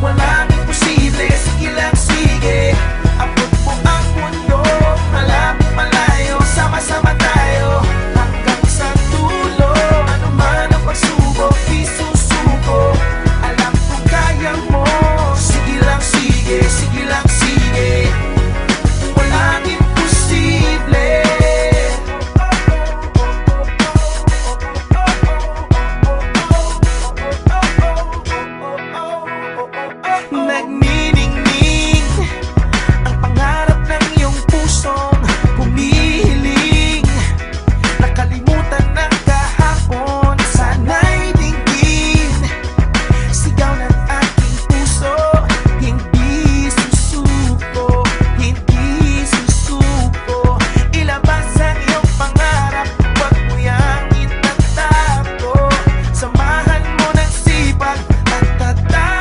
Walang imposible, sige lang sige. Abot mo ang mundo, malapit malayo, sama-sama tayo hanggang sa dulo. Ano man ang pagsubok, di susuko. Alam ko kaya mo, sige lang sige, sige lang sige. Walang imposible. Nagmimula